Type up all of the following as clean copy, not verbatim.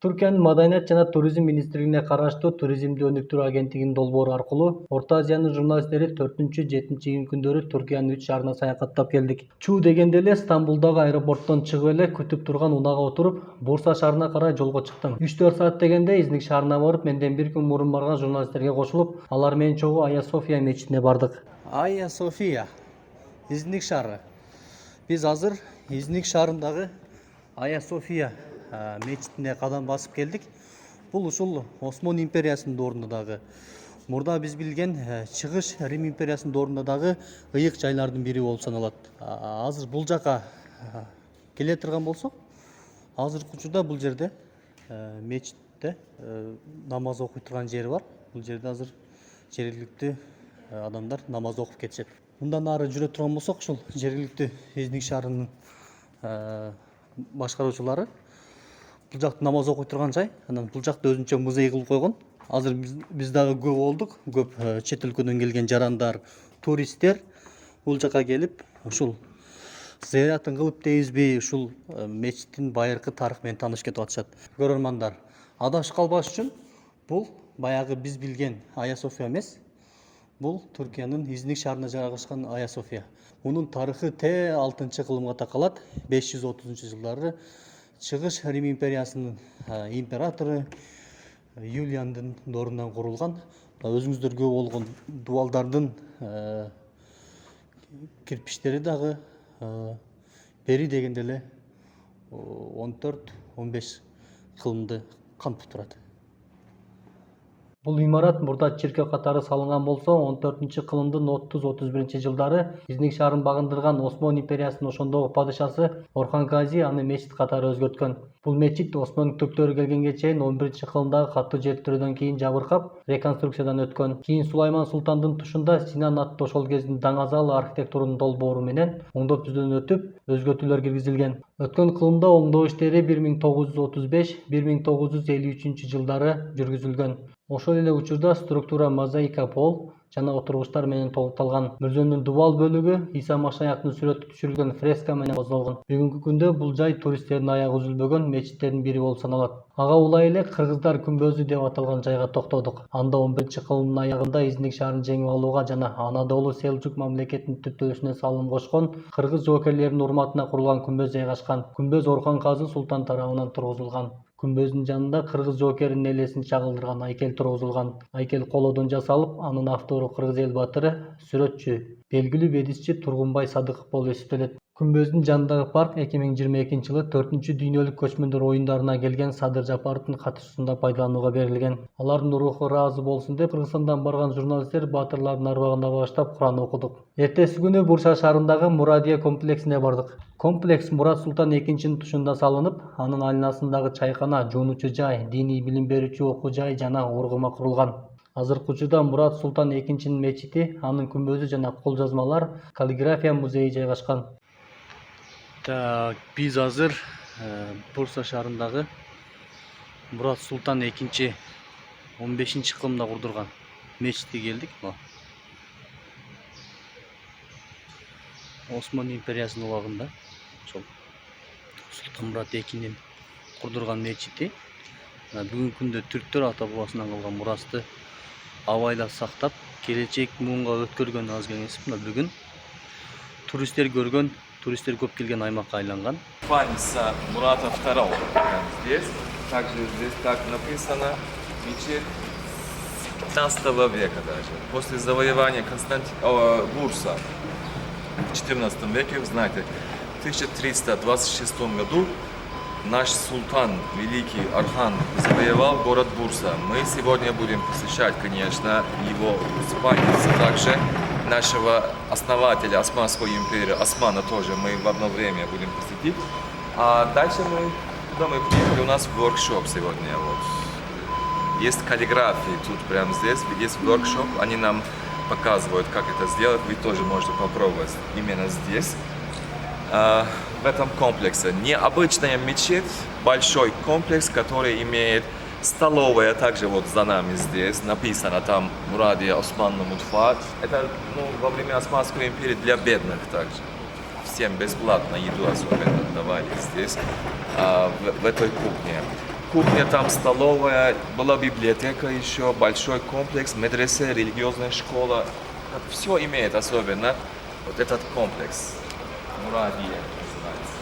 Түркиянын Маданият жана туризм министрлигине караштуу туризмди өнүктүрүү агенттигинин долбоору аркылуу Орто Азиянын журналисттери 4-7 күндөрү Түркиянын 3 шаарына саякаттап келдик. Чуу дегенде эле Стамбулдагы аэропорттон чыгып эле күтүп турган унаага отуруп, Бурса шаарына карай жолго чыктым. 3-4 саат дегенде Изник шаарына барып, менден бир күн мурун барган журналисттерге кошулуп, алар менен чогуу Айя София мечитине бардык. Айя София, Изник шаары. Биз азыр Изник шаарындагы Айя София мечитине кадам басып келдик. Бул ушул Осман империясынын доорунда мурда биз билген Чыгыш Рим империясынын доорунда дагы ыйык жайлардын бири болуп саналат. Азыр бул жака келе турган болсок, азыркы учурда бул жерде мечитте намаз окуй турган жери бар. Бул жерде азыр жергиликтүү адамдар намаз окуп кетишет. Мындан ары жүрө турган болсок, ушул жергиликтүү Изник шаарынын башкаруучулары бул жакта намаз окуй турган жай, анан бул жакта өзүнчө музей кылып койгон. Азыр биз дагы көп болдук, көп чет өлкөдөн келген жарандар, туристтер бул жака келип, ушул зыяратын кылып дейбизби, ушул мечиттин байыркы тарыхы менен таанышып кетип атышат. Көрөрмандар, адашып калбаш үчүн, бул баягы биз билген Айя София эмес. Бул Түркиянын Изник шаарында жайгашкан Айя София. Мунун тарыхы 6-кылымга такалат. 530-жылдары Чыгыш Рим империясынын императору Юлиандын доорунан курулган. Өзүңүздөр көп болгон дубалдардын кирпичтери дагы бери дегенде эле 14-15 кылымды камтып турат. Бул имарат мурда чиркөө катары салынган болсо, 14-кылымдын 30-31-жылдары Изник шаарын багындырган Осман империясынын ошондогу падышасы Орхан Гази аны мечит катары өзгөрткөн. Бул мечит Осман түрктөрү келгенге чейин 11-кылымдагы катуу жертирүүдөн кийин жабыркап, реконструкциядан өткөн. Кийин Сулайман Султандын тушунда Синан аттуу ошол кездин даңазал архитектурунун долбоору менен оңдоп түздөн өтүп, өзгөртүүлөр киргизилген. Өткөн кылымда оңдоо иштери 1935-1953-жылдары жүргүзүлгөн. Ошол эле учурда структура мозаика пол жана отургучтар менен толукталган. Мүрзөнүн дубал бөлүгү Иса Машаяктын сүрөтү түшүрүлгөн фреска менен козголгон. Бүгүнкү күндө бул жай туристтердин аягы үзүлбөгөн мечиттердин бири болуп саналат. Ага улай эле Кыргыздар күмбөзү деп аталган жайга токтодук. Анда 11-кылымдын аягында Изник шаарын жеңип алууга жана Анадолу Селжук мамлекетинин түптөлүшүнө салым кошкон кыргыз жоокерлеринин урматына курулган күмбөз жайгашкан. Күмбөз Орхон Казы Султан тарабынан тургузулган. Күмбөздүн жанында кыргыз жоокеринин элесин чагылдырган айкел тургузулган. Айкел колодон жасалып, анын автору кыргыз эл батыры, сүрөтчү, белгилүү бедисчи Тургунбай Садыков болуп эсептелет. Күмбөздүн жанындагы парк 2022-жылы 4-дүйнөлүк көчмөндөр оюндарына келген Садыр Жапаровдун катышуусунда пайдаланууга берилген. Алардын руху ыраазы болсун деп Кыргызстандан барган журналисттер баатырлардын арбагында баштап Куран окудук. Эртеси күнү Бурса шаарындагы Мурадия комплексине бардык. Комплекс Мурат Султан экинчинин тушунда салынып, анын айланасындагы чайкана, жуунуучу жай, диний билим берүүчү окуу жай жана ургума курулган. Азыркы учурда Мурат Султан экинчинин мечити, анын күмбөзү жана кол жазмалар, каллиграфия музейи жайгашкан. Биз азыр Бурса шаарындагы Мурат Султан экинчи 15-кылымда курдурган мечитке келдик. Осман империясынын убагында ошол Султан Мурат экинин курдурган мечити. Бүгүнкү күндө түрктөр ата бабасынан калган мурасты абайлап сактап, келечек муунга өткөргөн аз кеңес. Бүгүн туристтер көргөн, туристтер көп келген аймакка айланган. Памятница Мурата II. Здесь также здесь так написано мечеть 15 века даже. После завоевания Бурса в 14 веке, вы знаете, в 1326 году наш султан, великий Орхан, завоевал город Бурса. Мы сегодня будем посещать, конечно, его усыпальницу, также нашего основателя Османской империи, Османа тоже мы в одно время будем посетить. А дальше мы приехали, у нас воркшоп сегодня. Вот. Есть каллиграфии тут прямо здесь, есть воркшоп, они нам показывают, как это сделать. Вы тоже можете попробовать именно здесь. В этом комплексе необычная мечеть, большой комплекс, который имеет столовая, также вот за нами здесь написано там Мурадия Османlı Mutfağı. Это во время Османской империи для бедных также. Всем бесплатно еду особенно давали здесь, в этой кухне. кухня, там столовая, была библиотека еще, большой комплекс, медресе, религиозная школа. Все имеет особенно вот этот комплекс. Муравья называется.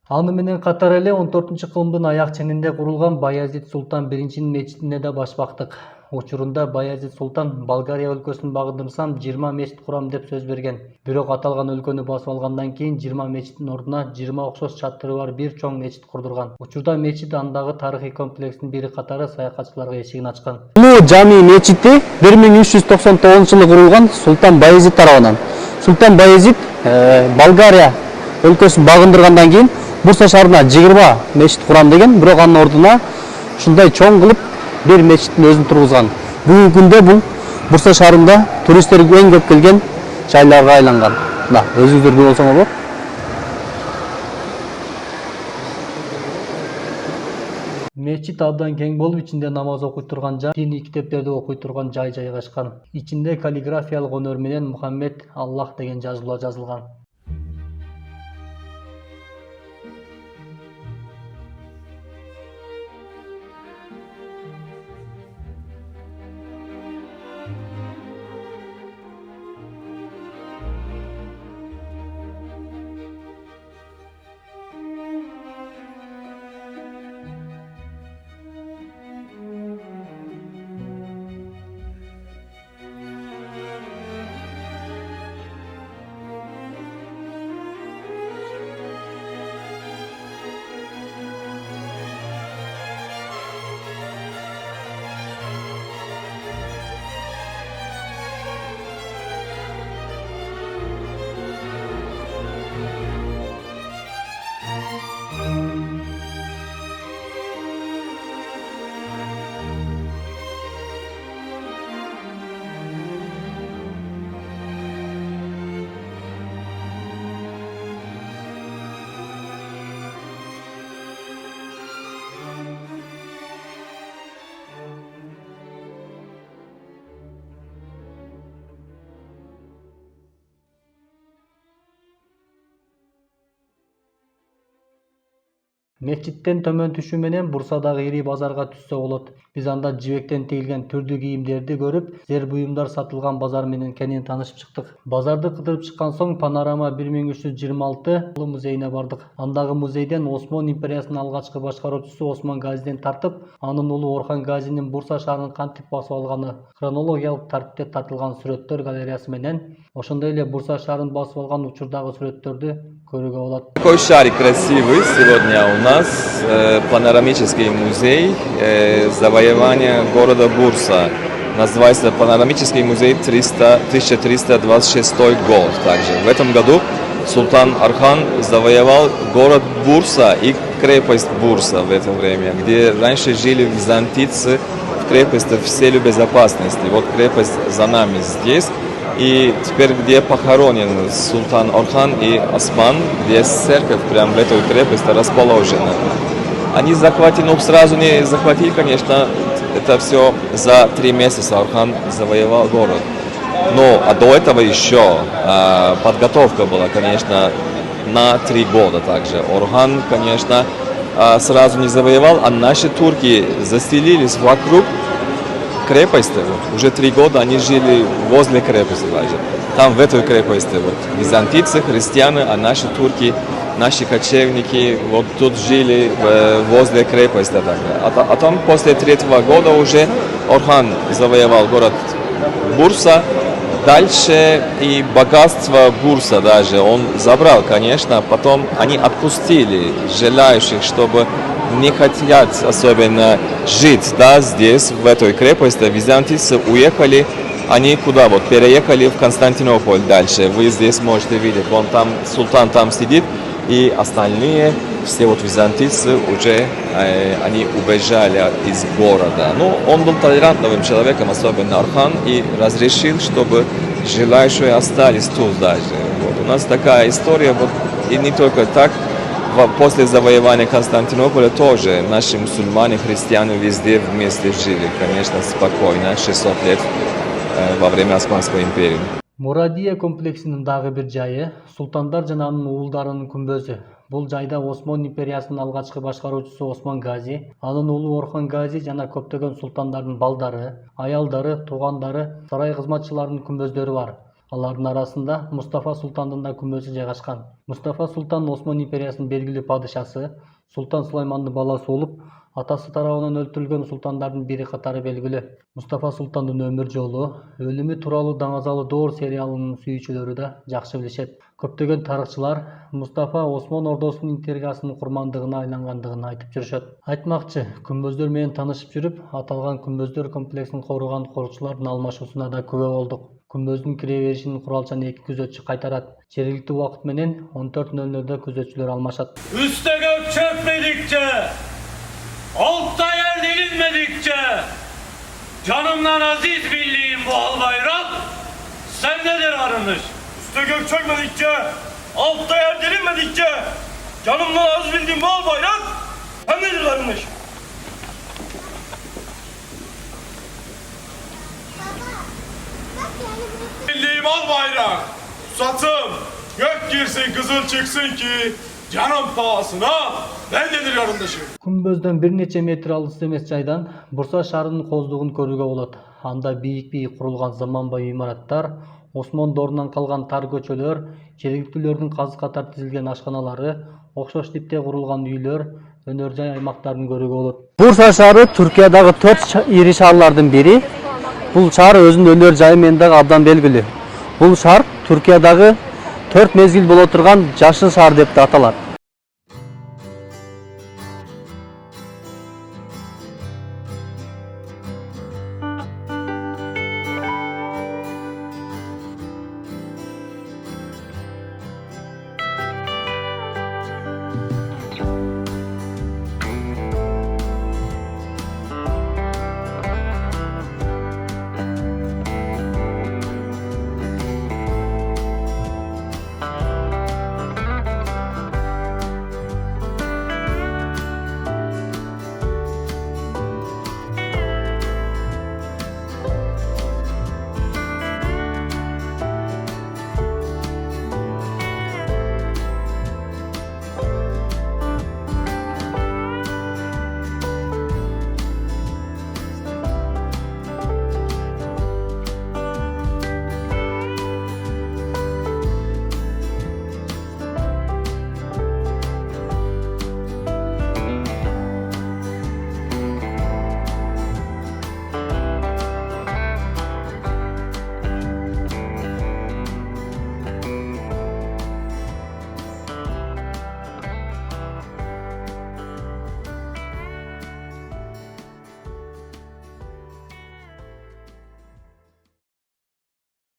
Аны менен катар эле 14-кылымдын аяк ченинде курулган Баязит Султан биринчинин мечитине да баш бактык. Учурунда Баязит Султан Болгария өлкөсүн багындырсам 20 мечит курам деп сөз берген. Бирок аталган өлкөнү басып алгандан кийин 20 мечиттин ордуна 20 окшош чатыры бар бир чоң мечит курдурган. Учурда мечит андагы тарыхый комплекстин бири катары саякатчыларга эшигин ачкан. Бул жами мечити 1399-жылы курулган Султан Баязит тарабынан. Султан Баязит Болгария өлкөсүн багындыргандан кийин Бурса шаарына 20 мечит курам деген, бирок анын ордуна ушундай чоң кылып бир мечиттин өзүн тургузган. Бүгүнкү күндө бул Бурса шаарында туристтер эң көп келген жайларга айланган. Мына өзүңүздөр көрүп болсоңор болот. Мечит абдан кең болуп, ичинде намаз окуй турган жай, диний китептерди окуй турган жай жайгашкан. Ичинде каллиграфиялык өнөр менен Мухаммед Аллах деген жазуулар жазылган. Мечиттен төмөн түшүү менен Бурсадагы ири базарга түссө болот. Биз анда жибектен тигилген түрдүү кийимдерди көрүп, зер буюмдар сатылган базар менен кенен таанышып чыктык. Базарды кыдырып чыккан соң Панорама 1326 музейине бардык. Андагы музейден Осмон империясынын алгачкы башкаруучусу Осмон Газиден тартып, анын уулу Орхан Газинин Бурса шаарын кантип басып алганы хронологиялык тартипте тартылган сүрөттөр галереясы менен, ошондой эле Бурса шаарын басып алган учурдагы сүрөттөрдү көрүүгө болот. Такой шарик красивый сегодня у нас, панорамический музей завоевания города Бурса. Называется Панорамический музей 1326 год. Также в этом году Султан Орхан завоевал город Бурса и крепость Бурса в это время, где раньше жили византийцы в крепости в целью безопасности. Вот крепость за нами здесь. И теперь, где похоронен Султан Орхан и Осман, где церковь прямо в этой крепости расположена. Они захватили, ну сразу не захватили, конечно, это все за 3 месяца Орхан завоевал город. Но а до этого еще подготовка была, конечно, на 3 года также. Орхан, конечно, сразу не завоевал, а наши турки заселились вокруг крепости. Уже 3 года они жили возле крепости даже. Там в этой крепости вот византийцы, христиане, а наши турки, наши кочевники вот тут жили возле крепости. А там после 3-го года уже Орхан завоевал город Бурса. Дальше и богатство Бурса даже он забрал, конечно. Потом они отпустили желающих, чтобы не хотят особенно жить, да, здесь, в этой крепости. Византийцы уехали, они куда? Вот переехали в Константинополь дальше. Вы здесь можете видеть, вон там султан там сидит, и остальные, все вот византийцы уже, они убежали из города. Ну, он был толерантным человеком, особенно Орхан, и разрешил, чтобы желающие остались тут даже. Вот. У нас такая история, вот, и не только так. После завоевания Константинополя тоже наши мусульмане, христиане везде вместе жили, конечно, спокойно, 600 лет во время Османской империи. Muрадия комплексинин дагы бир жайы Султандар жана анын уулдарынын күмбөзү. Бул жайда Осман империясынын алгачкы башкаруучусу Осман Гази, анын уулу Орхон Гази жана көптөгөн султандардын балдары, аялдары, туугандары, сарай кызматчыларынын күмбөздөрү бар. Алардын арасында Мустафа Султандын да күмбөзү жайгашкан. Мустафа Султан Осман империясынын белгилүү падышасы, Султан Сулаймандын баласы болуп, атасы тарабынан өлтүрүлгөн султандардын бири катары белгилүү. Мустафа Султандын өмүр жолу, өлүмү тууралуу Даңазалы Доор сериалынын сүйүүчүлөрү да жакшы билишет. Көптөгөн тарыхчылар Мустафа Осман ордосунун интригасынын курмандыгына айлангандыгын айтып жүрүшөт. Айтмакчы, күмбөздөр менен таанышып жүрүп, аталган күмбөздөр комплексин коргоган корукчулардын алмашуусуна да күбө болдук. Күмбөздүн кире беришин куралчан 2 күзөтчү кайтарат. Жергиликтүү убакыт менен 14:00 күзөтчүлөр алмашат. Üste gök çökmedikçe, altta yer delinmedikçe, canımdan aziz bildiğim bu al bayrak sendedir arınış. Üste gök çökmedikçe, altta yer delinmedikçe, canımdan aziz bildiğim bu al bayrak sendedir arınış. Bildiğim al bayrak, satım, gök girsin kızıl çıksın ki canım pahasına bendedir yarındaşım. Күмбөздөн бир нече метр алыс эмес жайдан Бурса шаарынын кооздугун көрүүгө болот. Анда бийик курулган заманбай имараттар, Осман доорунан калган тар көчөлөр, жергиликтүүлөрдүн казы катар тизилген ашканалары, окшош типте курулган үйлөр, өнөр жай аймактарын көрүүгө болот. Бурса шаары Түркиядагы 4 ири шаарлардын бири. Бул шаар өзүнүн өнөр жайы менен дагы абдан белгилүү. Бул шаар Түркиядагы 4 мезгил боло турган жашыл шаар деп да аталат.